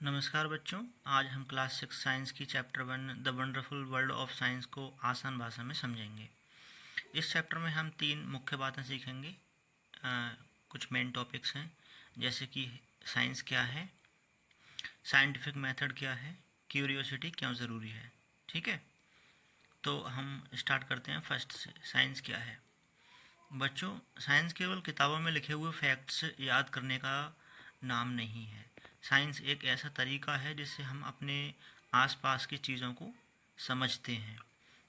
नमस्कार बच्चों। आज हम क्लास 6 साइंस की chapter 1 the wonderful world of science को आसान भाषा में समझेंगे। इस चैप्टर में हम 3 मुख्य बातें सीखेंगे। कुछ मेन टॉपिक्स हैं जैसे कि साइंस क्या है, साइंटिफिक मेथड क्या है, क्यूरियोसिटी क्यों ज़रूरी है। ठीक है, तो हम स्टार्ट करते हैं फर्स्ट से। साइंस क्या है बच्चों? साइंस केवल किताबों में लिखे हुए फैक्ट्स याद करने का नाम नहीं है। साइंस एक ऐसा तरीका है जिससे हम अपने आसपास की चीज़ों को समझते हैं।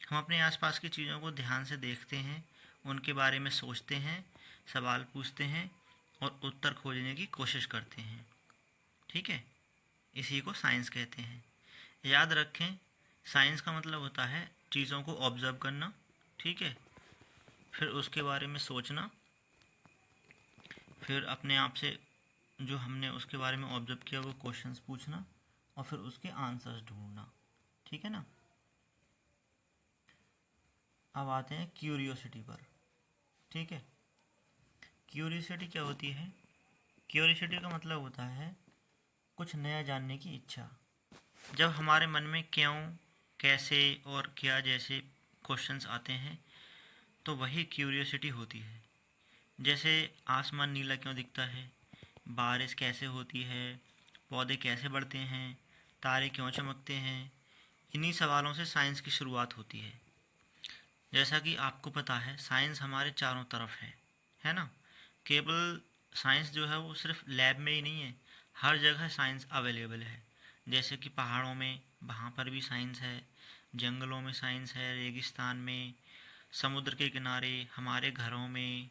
हम अपने आसपास की चीज़ों को ध्यान से देखते हैं, उनके बारे में सोचते हैं, सवाल पूछते हैं और उत्तर खोजने की कोशिश करते हैं। ठीक है, इसी को साइंस कहते हैं। याद रखें, साइंस का मतलब होता है चीज़ों को ऑब्जर्व करना। ठीक है, फिर उसके बारे में सोचना, फिर अपने आप से जो हमने उसके बारे में ऑब्जर्व किया वो क्वेश्चंस पूछना और फिर उसके आंसर्स ढूंढना। ठीक है ना। अब आते हैं क्यूरियोसिटी पर। ठीक है, क्यूरियोसिटी क्या होती है? क्यूरियोसिटी का मतलब होता है कुछ नया जानने की इच्छा। जब हमारे मन में क्यों, कैसे और क्या जैसे क्वेश्चंस आते हैं तो वही क्यूरियोसिटी होती है। जैसे आसमान नीला क्यों दिखता है, बारिश कैसे होती है, पौधे कैसे बढ़ते हैं, तारे क्यों चमकते हैं। इन्हीं सवालों से साइंस की शुरुआत होती है। जैसा कि आपको पता है साइंस हमारे चारों तरफ है ना। केवल साइंस जो है वो सिर्फ लैब में ही नहीं है, हर जगह साइंस अवेलेबल है। जैसे कि पहाड़ों में, वहाँ पर भी साइंस है, जंगलों में साइंस है, रेगिस्तान में, समुद्र के किनारे, हमारे घरों में,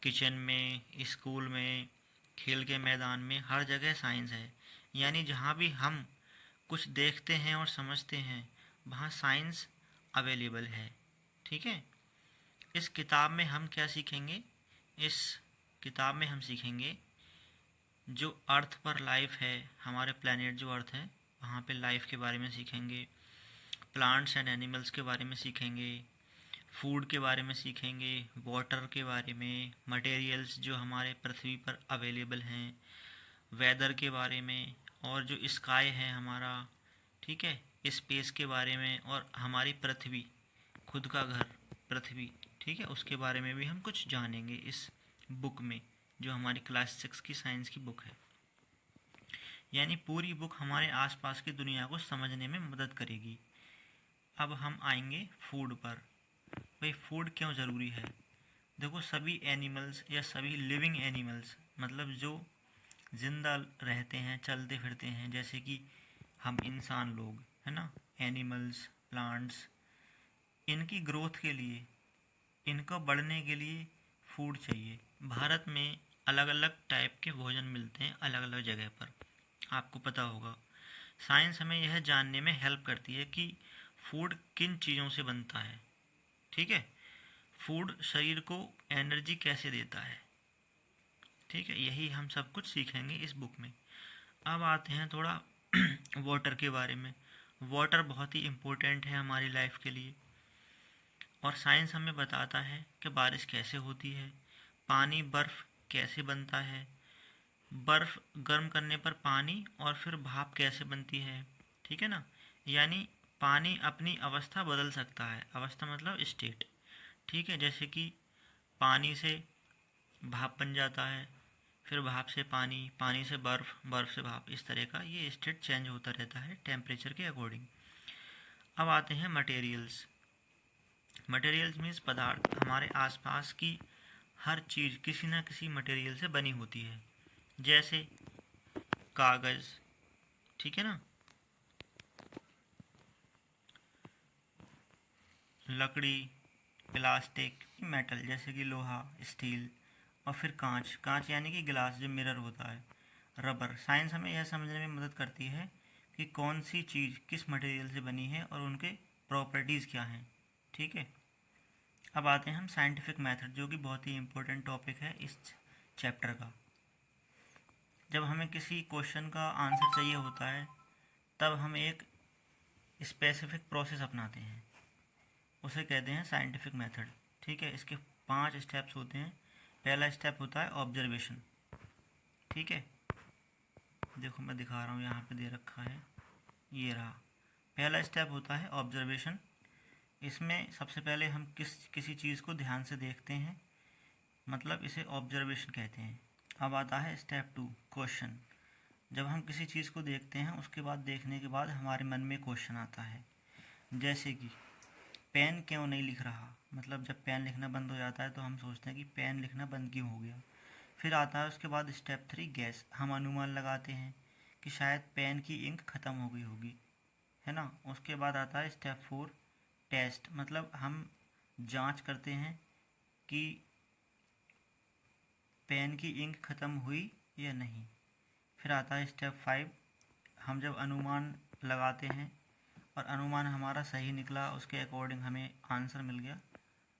किचन में, स्कूल में, खेल के मैदान में, हर जगह साइंस है। यानी जहाँ भी हम कुछ देखते हैं और समझते हैं वहाँ साइंस अवेलेबल है। ठीक है, इस किताब में हम क्या सीखेंगे? इस किताब में हम सीखेंगे जो अर्थ पर लाइफ है, हमारे प्लैनेट जो अर्थ है वहाँ पे लाइफ के बारे में सीखेंगे, प्लांट्स एंड एनिमल्स के बारे में सीखेंगे, फूड के बारे में सीखेंगे, वाटर के बारे में, मटेरियल्स जो हमारे पृथ्वी पर अवेलेबल हैं, वेदर के बारे में, और जो स्काई है हमारा, ठीक है, स्पेस के बारे में, और हमारी पृथ्वी, खुद का घर पृथ्वी, ठीक है, उसके बारे में भी हम कुछ जानेंगे इस बुक में, जो हमारी क्लास 6 की साइंस की बुक है। यानी पूरी बुक हमारे आसपास की दुनिया को समझने में मदद करेगी। अब हम आएंगे फूड पर। भाई फूड क्यों ज़रूरी है? देखो, सभी एनिमल्स या सभी लिविंग एनिमल्स, मतलब जो जिंदा रहते हैं, चलते फिरते हैं, जैसे कि हम इंसान लोग, है ना, एनिमल्स, प्लांट्स, इनकी ग्रोथ के लिए, इनको बढ़ने के लिए फूड चाहिए। भारत में अलग अलग टाइप के भोजन मिलते हैं अलग अलग जगह पर, आपको पता होगा। साइंस हमें यह जानने में हेल्प करती है कि फूड किन चीज़ों से बनता है। ठीक है, फूड शरीर को एनर्जी कैसे देता है। ठीक है, यही हम सब कुछ सीखेंगे इस बुक में। अब आते हैं थोड़ा वाटर के बारे में। वाटर बहुत ही इम्पोर्टेंट है हमारी लाइफ के लिए, और साइंस हमें बताता है कि बारिश कैसे होती है, पानी, बर्फ़ कैसे बनता है, बर्फ़ गर्म करने पर पानी और फिर भाप कैसे बनती है। ठीक है ना। यानी पानी अपनी अवस्था बदल सकता है, अवस्था मतलब स्टेट। ठीक है, जैसे कि पानी से भाप बन जाता है, फिर भाप से पानी, पानी से बर्फ़, बर्फ़ से भाप, इस तरह का ये स्टेट चेंज होता रहता है टेम्परेचर के अकॉर्डिंग। अब आते हैं मटेरियल्स। मटेरियल्स मीन्स पदार्थ। हमारे आसपास की हर चीज़ किसी न किसी मटेरियल से बनी होती है। जैसे कागज़, ठीक है ना, लकड़ी, प्लास्टिक, मेटल जैसे कि लोहा, स्टील, और फिर कांच, कांच यानी कि गिलास जो मिरर होता है, रबर। साइंस हमें यह समझने में मदद करती है कि कौन सी चीज़ किस मटेरियल से बनी है और उनके प्रॉपर्टीज़ क्या हैं। ठीक है, अब आते हैं हम साइंटिफिक मेथड, जो कि बहुत ही इम्पोर्टेंट टॉपिक है इस चैप्टर का। जब हमें किसी क्वेश्चन का आंसर चाहिए होता है तब हम एक स्पेसिफिक प्रोसेस अपनाते हैं, उसे कहते हैं साइंटिफिक मेथड। ठीक है, इसके 5 स्टेप्स होते हैं। पहला स्टेप होता है ऑब्जर्वेशन। ठीक है, देखो मैं दिखा रहा हूँ, यहाँ पे दे रखा है, ये रहा। पहला स्टेप होता है ऑब्जर्वेशन। इसमें सबसे पहले हम किसी चीज़ को ध्यान से देखते हैं, मतलब इसे ऑब्जर्वेशन कहते हैं। अब आता है स्टेप 2, क्वेश्चन। जब हम किसी चीज़ को देखते हैं, उसके बाद देखने के बाद हमारे मन में क्वेश्चन आता है, जैसे कि पेन क्यों नहीं लिख रहा। मतलब जब पेन लिखना बंद हो जाता है तो हम सोचते हैं कि पेन लिखना बंद क्यों हो गया। फिर आता है उसके बाद स्टेप 3, गैस। हम अनुमान लगाते हैं कि शायद पेन की इंक ख़त्म हो गई होगी, है ना। उसके बाद आता है स्टेप 4, टेस्ट। मतलब हम जांच करते हैं कि पेन की इंक ख़त्म हुई या नहीं। फिर आता है स्टेप 5, हम जब अनुमान लगाते हैं और अनुमान हमारा सही निकला, उसके अकॉर्डिंग हमें आंसर मिल गया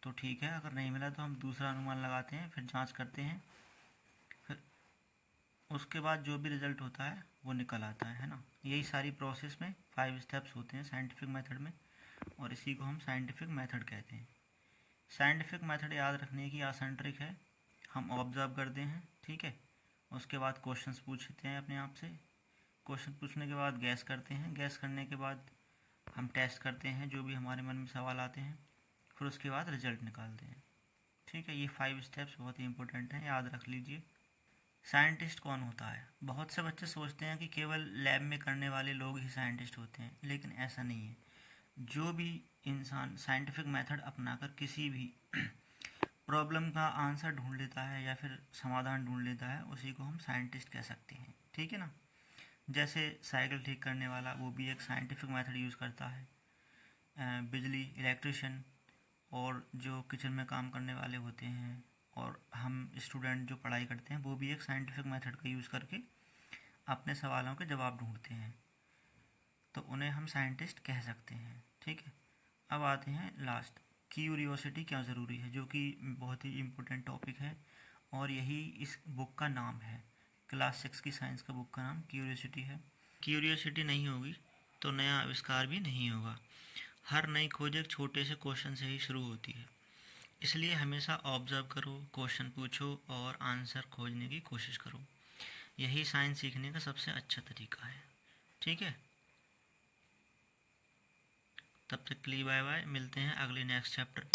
तो ठीक है, अगर नहीं मिला तो हम दूसरा अनुमान लगाते हैं, फिर जांच करते हैं, फिर उसके बाद जो भी रिज़ल्ट होता है वो निकल आता है ना। यही सारी प्रोसेस में 5 स्टेप्स होते हैं साइंटिफिक मेथड में, और इसी को हम साइंटिफिक मेथड कहते हैं। साइंटिफिक मेथड याद रखने की आसान ट्रिक है, हम ऑब्जर्व करते हैं, ठीक है, उसके बाद क्वेश्चंस पूछते हैं अपने आप से, क्वेश्चन पूछने के बाद गैस करते हैं, गैस करने के बाद हम टेस्ट करते हैं जो भी हमारे मन में सवाल आते हैं, फिर उसके बाद रिजल्ट निकालते हैं। ठीक है, ये 5 स्टेप्स बहुत ही इंपॉर्टेंट हैं, याद रख लीजिए। साइंटिस्ट कौन होता है? बहुत से बच्चे सोचते हैं कि केवल लैब में करने वाले लोग ही साइंटिस्ट होते हैं, लेकिन ऐसा नहीं है। जो भी इंसान साइंटिफिक मेथड अपनाकर किसी भी प्रॉब्लम का आंसर ढूंढ लेता है या फिर समाधान ढूंढ लेता है, उसी को हम साइंटिस्ट कह सकते हैं, ठीक है ना। जैसे साइकिल ठीक करने वाला, वो भी एक साइंटिफिक मेथड यूज़ करता है। बिजली, इलेक्ट्रिशियन, और जो किचन में काम करने वाले होते हैं, और हम स्टूडेंट जो पढ़ाई करते हैं, वो भी एक साइंटिफिक मेथड का यूज़ करके अपने सवालों के जवाब ढूंढते हैं, तो उन्हें हम साइंटिस्ट कह सकते हैं, ठीक है। अब आते हैं लास्ट, क्यूरियोसिटी क्यों ज़रूरी है, जो कि बहुत ही इम्पोर्टेंट टॉपिक है, और यही इस बुक का नाम है। क्लास 6 की साइंस का बुक का नाम क्यूरियोसिटी है। क्यूरियोसिटी नहीं होगी तो नया आविष्कार भी नहीं होगा। हर नई खोज एक छोटे से क्वेश्चन से ही शुरू होती है, इसलिए हमेशा ऑब्जर्व करो, क्वेश्चन पूछो और आंसर खोजने की कोशिश करो। यही साइंस सीखने का सबसे अच्छा तरीका है, ठीक है। तब तक के लिए बाय बाय, मिलते हैं अगले नेक्स्ट चैप्टर।